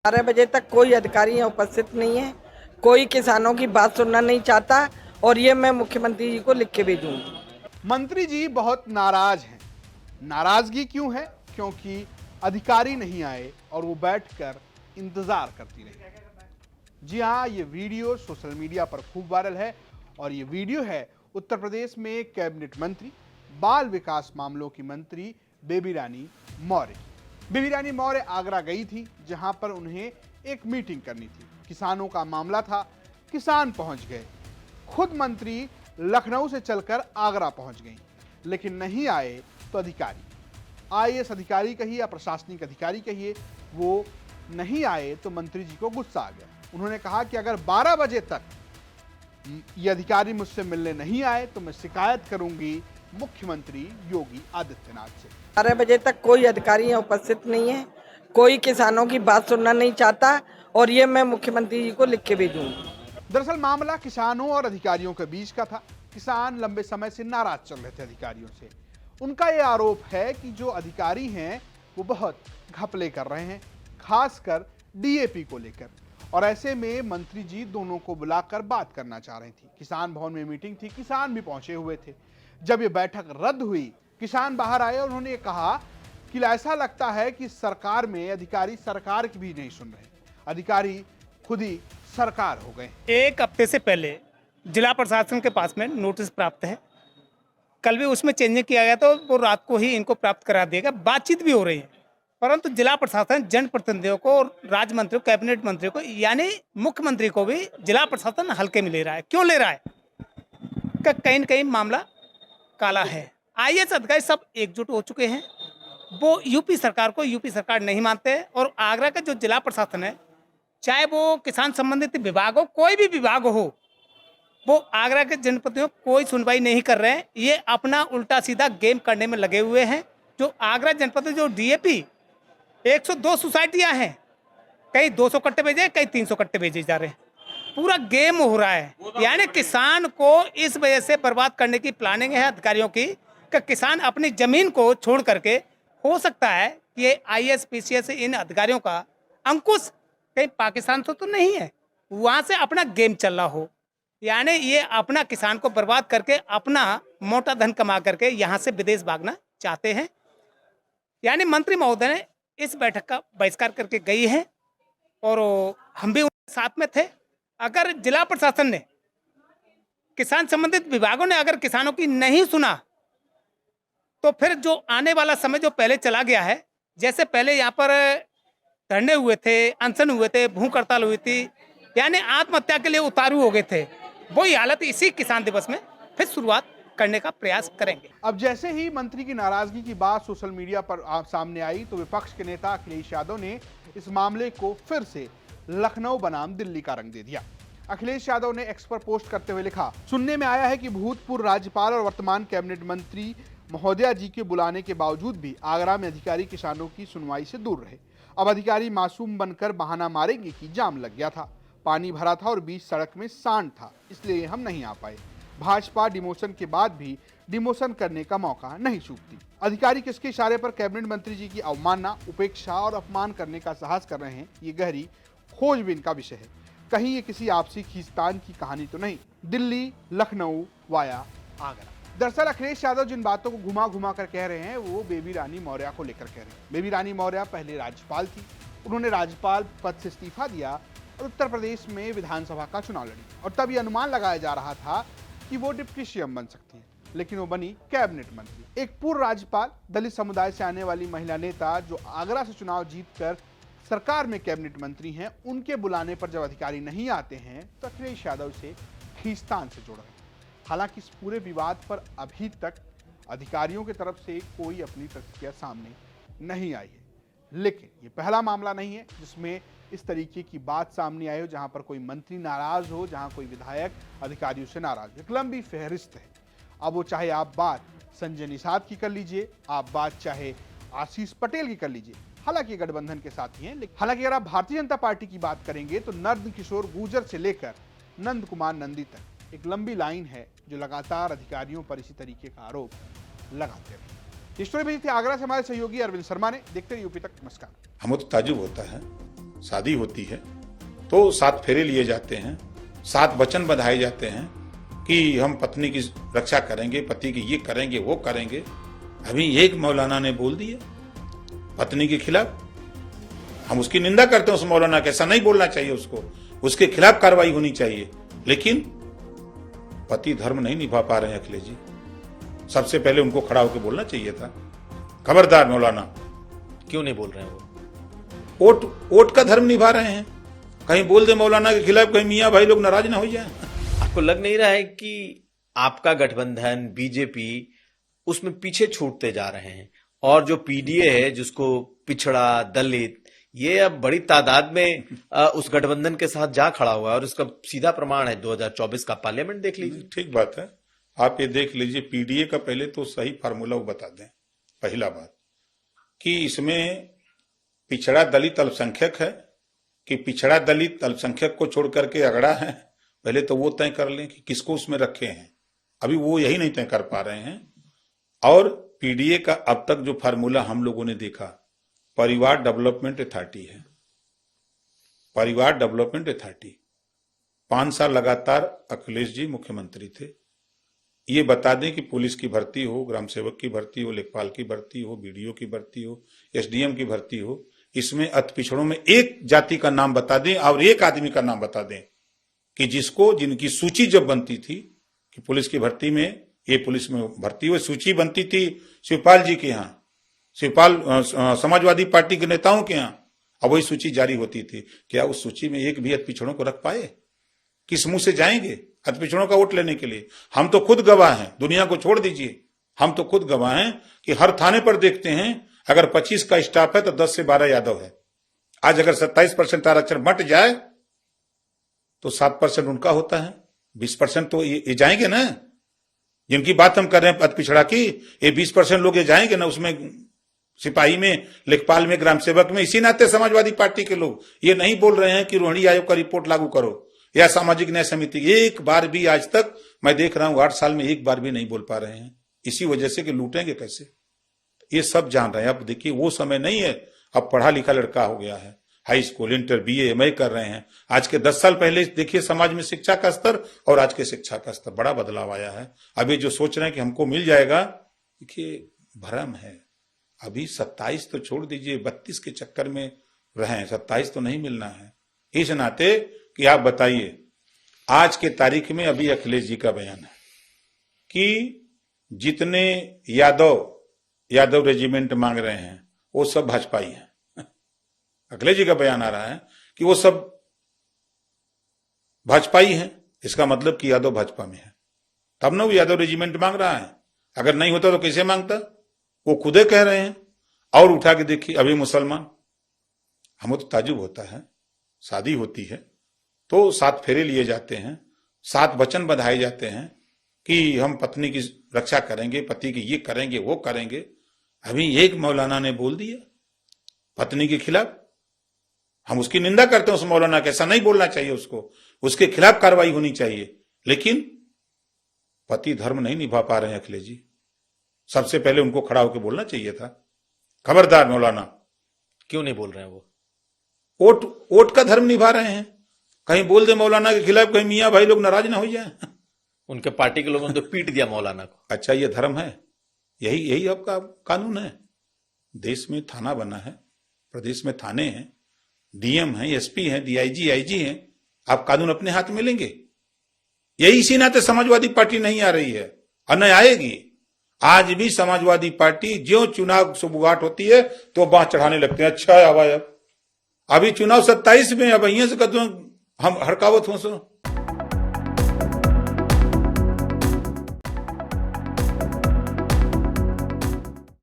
12 बजे तक कोई अधिकारी यहाँ उपस्थित नहीं है, कोई किसानों की बात सुनना नहीं चाहता और ये मैं मुख्यमंत्री जी को लिख के भेजूंगी। मंत्री जी बहुत नाराज हैं। नाराजगी क्यों है? क्योंकि अधिकारी नहीं आए और वो बैठकर इंतजार करती रही। जी हाँ, ये वीडियो सोशल मीडिया पर खूब वायरल है और ये वीडियो है उत्तर प्रदेश में कैबिनेट मंत्री, बाल विकास मामलों की मंत्री बेबी रानी मौर्य की। बेबी रानी मौर्य आगरा गई थी, जहां पर उन्हें एक मीटिंग करनी थी। किसानों का मामला था, किसान पहुंच गए। खुद मंत्री लखनऊ से चलकर आगरा पहुंच गई, लेकिन नहीं आए तो अधिकारी, आईएएस अधिकारी कहिए या प्रशासनिक अधिकारी कहिए, वो नहीं आए तो मंत्री जी को गुस्सा आ गया। उन्होंने कहा कि अगर 12 बजे तक ये अधिकारी मुझसे मिलने नहीं आए तो मैं शिकायत करूंगी मुख्यमंत्री योगी आदित्यनाथ से। 12 बजे तक कोई अधिकारी यहाँ उपस्थित नहीं है, कोई किसानों की बात सुनना नहीं चाहता और ये मैं मुख्यमंत्री जी को लिख के भेजूंगी। दरअसल मामला किसानों और अधिकारियों के बीच का था। किसान लंबे समय से नाराज चल रहे थे अधिकारियों से। उनका यह आरोप है कि जो अधिकारी हैं वो बहुत घपले कर रहे हैं, खासकर डीएपी को लेकर, और ऐसे में मंत्री जी दोनों को बुलाकर बात करना चाह रही थी। किसान भवन में मीटिंग थी, किसान भी पहुंचे हुए थे। जब ये बैठक रद्द हुई, किसान बाहर आए और उन्होंने कहा कि ऐसा लगता है कि सरकार में अधिकारी सरकार की भी नहीं सुन रहे, अधिकारी खुद ही सरकार हो गए। एक हफ्ते से पहले जिला प्रशासन के पास में नोटिस प्राप्त है, कल भी उसमें चेंजिंग किया गया तो वो रात को ही इनको प्राप्त करा देगा। बातचीत भी हो रही है, परंतु जिला प्रशासन जनप्रतिनिधियों को और राज्य मंत्रियों, कैबिनेट मंत्री को, यानी मुख्यमंत्री को भी जिला प्रशासन हल्के में ले रहा है। क्यों ले रहा है? कहीं न कहीं मामला काला है। आईएएस अधिकारी सब एकजुट हो चुके हैं, वो यूपी सरकार नहीं मानते। और आगरा का जो जिला प्रशासन है, चाहे वो किसान संबंधित विभाग हो, कोई भी विभाग हो, वो आगरा के जनप्रतिनिधियों कोई सुनवाई नहीं कर रहे हैं। ये अपना उल्टा सीधा गेम करने में लगे हुए हैं। जो आगरा जनपद में जो डीएपी 102 सोसाइटियां हैं, कहीं 200 कट्टे भेजे, कहीं 300 कट्टे भेजे जा रहे हैं। पूरा गेम हो रहा है, यानी किसान को इस वजह से बर्बाद करने की प्लानिंग है अधिकारियों की कि किसान अपनी जमीन को छोड़ करके, हो सकता है कि ये आईएएस पीसीएस इन अधिकारियों का अंकुश कहीं पाकिस्तान से तो नहीं है, वहां से अपना गेम चल रहा हो, यानी ये अपना किसान को बर्बाद करके अपना मोटा धन कमा करके यहाँ से विदेश भागना चाहते हैं। यानी मंत्री महोदय ने इस बैठक का बहिष्कार करके गई है और हम भी उनके साथ में थे। अगर जिला प्रशासन ने, किसान संबंधित विभागों ने अगर किसानों की नहीं सुना तो फिर जो आने वाला समय जो पहले चला गया है, जैसे पहले यहाँ पर धरने हुए थे, अनशन हुए थे, भूख हड़ताल हुई थी, यानी आत्महत्या के लिए उतारू हो गए थे, वही हालत इसी किसान दिवस में फिर शुरुआत करने का प्रयास करेंगे। अब जैसे ही मंत्री की नाराजगी की बात सोशल मीडिया पर सामने आई तो विपक्ष के नेता अखिलेश यादव ने इस मामले को फिर से लखनऊ बनाम दिल्ली का रंग दे दिया। अखिलेश यादव ने एक्स पर पोस्ट करते हुए लिखा, सुनने में आया है कि भूतपूर्व राज्यपाल और वर्तमान कैबिनेट मंत्री महोदया जी के बुलाने के बावजूद भी आगरा में अधिकारी किसानों की सुनवाई से दूर रहे। अब अधिकारी मासूम बनकर बहाना मारेंगे कि जाम लग गया था, पानी भरा था और बीच सड़क में सांड था, इसलिए हम नहीं आ पाए। भाजपा डिमोशन के बाद भी डिमोशन करने का मौका नहीं चूकती। अधिकारी किसके इशारे पर कैबिनेट मंत्री जी की अवमानना, उपेक्षा और अपमान करने का साहस कर रहे हैं, ये गहरी खोजबीन का विषय है। कहीं ये किसी आपसी खींचतान की कहानी तो नहीं। दिल्ली लखनऊ वाया आगरा। दरअसल अखिलेश यादव जिन बातों को घुमा घुमा कर कह रहे हैं वो बेबी रानी मौर्य को लेकर कह रहे हैं। बेबी रानी मौर्य पहले राज्यपाल थी, उन्होंने राज्यपाल पद से इस्तीफा दिया और उत्तर प्रदेश में विधानसभा का चुनाव लड़ी और तब ये अनुमान लगाया जा रहा था कि वो डिप्टी सीएम बन सकती हैं, लेकिन वो बनी कैबिनेट मंत्री। एक पूर्व राज्यपाल, दलित समुदाय से आने वाली महिला नेता जो आगरा से चुनाव जीतकर सरकार में कैबिनेट मंत्री हैं, उनके बुलाने पर जब अधिकारी नहीं आते हैं तो अखिलेश यादव से खींचतान से जुड़ रहे हैं। हालांकि इस पूरे विवाद पर अभी तक अधिकारियों की तरफ से कोई अपनी प्रतिक्रिया सामने नहीं आई है, लेकिन ये पहला मामला नहीं है जिसमें इस तरीके की बात सामने आई हो, जहां पर कोई मंत्री नाराज हो, जहां कोई विधायक अधिकारियों से नाराज हो। एक लंबी फहरिस्त है। अब वो चाहे आप बात संजय निषाद की कर लीजिए, आप बात चाहे आशीष पटेल की कर लीजिए, हालांकि गठबंधन के साथी हैं, लेकिन हालांकि अगर आप भारतीय जनता पार्टी की बात करेंगे तो नर्द किशोर गुर्जर से लेकर नंद कुमार नंदी तक एक लंबी लाइन है जो लगातार अधिकारियों पर इसी तरीके का आरोप लगाते रहे। स्टोरी भेजी थी आगरा से हमारे सहयोगी अरविंद शर्मा ने। देखते रहिए यूपी तक। नमस्कार। हमें तो ताजुब होता है शादी होती है तो 7 फेरे लिए जाते हैं, 7 वचन बंधाए जाते हैं कि हम पत्नी की रक्षा करेंगे, पति की ये करेंगे वो करेंगे। अभी एक मौलाना ने बोल दिया पत्नी के खिलाफ, हम उसकी निंदा करते हैं उस मौलाना के, ऐसा नहीं बोलना चाहिए उसको, उसके खिलाफ कार्रवाई होनी चाहिए। लेकिन पति धर्म नहीं निभा पा रहे हैं अखिलेश जी। सबसे पहले उनको खड़ा होकर बोलना चाहिए था, खबरदार मौलाना। क्यों नहीं बोल रहे हैं वो? वोट का धर्म निभा रहे हैं। कहीं बोल दे मौलाना के खिलाफ, कहीं मियां भाई लोग नाराज ना हो जाए। आपको लग नहीं रहा है कि आपका गठबंधन बीजेपी उसमें पीछे छूटते जा रहे हैं, और जो पीडीए है जिसको पिछड़ा दलित, ये अब बड़ी तादाद में उस गठबंधन के साथ जा खड़ा हुआ है, और इसका सीधा प्रमाण है 2024 का पार्लियामेंट देख लीजिए। ठीक बात है, आप ये देख लीजिए। पीडीए का पहले तो सही फार्मूला वो बता दें। पहला बात कि इसमें पिछड़ा दलित अल्पसंख्यक है कि पिछड़ा दलित अल्पसंख्यक को छोड़ करके अगड़ा है, पहले तो वो तय कर लें कि किसको उसमें रखे हैं। अभी वो यही नहीं तय कर पा रहे हैं। और पीडीए का अब तक जो फार्मूला हम लोगों ने देखा, परिवार डेवलपमेंट अथॉरिटी है, परिवार डेवलपमेंट अथॉरिटी। 5 साल लगातार अखिलेश जी मुख्यमंत्री थे। ये बता दें कि पुलिस की भर्ती हो, ग्राम सेवक की भर्ती हो, लेखपाल की भर्ती हो, बीडीओ की भर्ती हो, एसडीएम की भर्ती हो, इसमें अति पिछड़ों में एक जाति का नाम बता दें और एक आदमी का नाम बता दें कि जिनकी सूची जब बनती थी कि पुलिस की भर्ती में, ये पुलिस में भर्ती हुई, सूची बनती थी शिवपाल जी के यहाँ, शिवपाल समाजवादी पार्टी के नेताओं के यहाँ, अब वही सूची जारी होती थी। क्या उस सूची में एक भी अति पिछड़ों को रख पाए? किस मुंह से जाएंगे अति पिछड़ों का वोट लेने के लिए? हम तो खुद गवाह हैं, दुनिया को छोड़ दीजिए, हम तो खुद गवाह हैं कि हर थाने पर देखते हैं अगर 25 का स्टाफ है तो 10 से 12 यादव है। आज अगर 27% आरक्षण बंट जाए तो 7% उनका होता है, 20% तो ये जाएंगे ना। जिनकी बात हम कर रहे हैं अति पिछड़ा की, ये 20% लोग ये जाएंगे ना, उसमें सिपाही में, लेखपाल में, ग्राम सेवक में। इसी नाते समाजवादी पार्टी के लोग ये नहीं बोल रहे हैं कि रोहिणी आयोग का रिपोर्ट लागू करो या सामाजिक न्याय समिति, एक बार भी आज तक मैं देख रहा हूं 8 साल में एक बार भी नहीं बोल पा रहे हैं। इसी वजह से कि लूटेंगे कैसे, ये सब जान रहे हैं। अब देखिए वो समय नहीं है, अब पढ़ा लिखा लड़का हो गया है, high school, inter, BA, MA कर रहे हैं। आज के 10 साल पहले देखिए समाज में शिक्षा का स्तर और आज के शिक्षा का स्तर बड़ा बदलाव आया है। अभी जो सोच रहे हैं कि हमको मिल जाएगा, देखिए भ्रम है। अभी 27 तो छोड़ दीजिए, 32 के चक्कर में रहे, 27 तो नहीं मिलना है। इस नाते कि आप बताइए, आज के तारीख में अभी अखिलेश जी का बयान है कि जितने यादव रेजिमेंट मांग रहे हैं वो सब भाजपाई हैं। अखिलेश जी का बयान आ रहा है कि वो सब भाजपाई हैं। इसका मतलब कि यादव भाजपा में है, तब ना वो यादव रेजिमेंट मांग रहा है। अगर नहीं होता तो कैसे मांगता? वो खुदे कह रहे हैं। और उठा के देखिए, अभी मुसलमान, हमें तो ताजुब होता है, शादी होती है तो 7 फेरे लिए जाते हैं, 7 वचन बंधाए जाते हैं कि हम पत्नी की रक्षा करेंगे, पति की ये करेंगे वो करेंगे। अभी एक मौलाना ने बोल दिया पत्नी के खिलाफ, हम उसकी निंदा करते हैं उस मौलाना के, ऐसा नहीं बोलना चाहिए उसको, उसके खिलाफ कार्रवाई होनी चाहिए। लेकिन पति धर्म नहीं निभा पा रहे हैं अखिलेश जी। सबसे पहले उनको खड़ा होकर बोलना चाहिए था, खबरदार मौलाना। क्यों नहीं बोल रहे हैं वो? वोट का धर्म निभा रहे हैं। कहीं बोल दे मौलाना के खिलाफ, कहीं मियां भाई लोग नाराज ना हो जाए। उनके पार्टी के लोगों ने तो पीट दिया मौलाना को। अच्छा, ये धर्म है? यही आपका कानून है? देश में थाना बना है, प्रदेश में थाने हैं, डीएम है, एसपी है, डीआईजी, आईजी है। आप कानून अपने हाथ में लेंगे? यही इसी नाते समाजवादी पार्टी नहीं आ रही है और न आएगी। आज भी समाजवादी पार्टी जो चुनाव सुबुगाट होती है तो बांह चढ़ाने लगते हैं। अच्छा आवा, अभी चुनाव 27 में, अब यहीं से कहते हम हड़कावत हो सो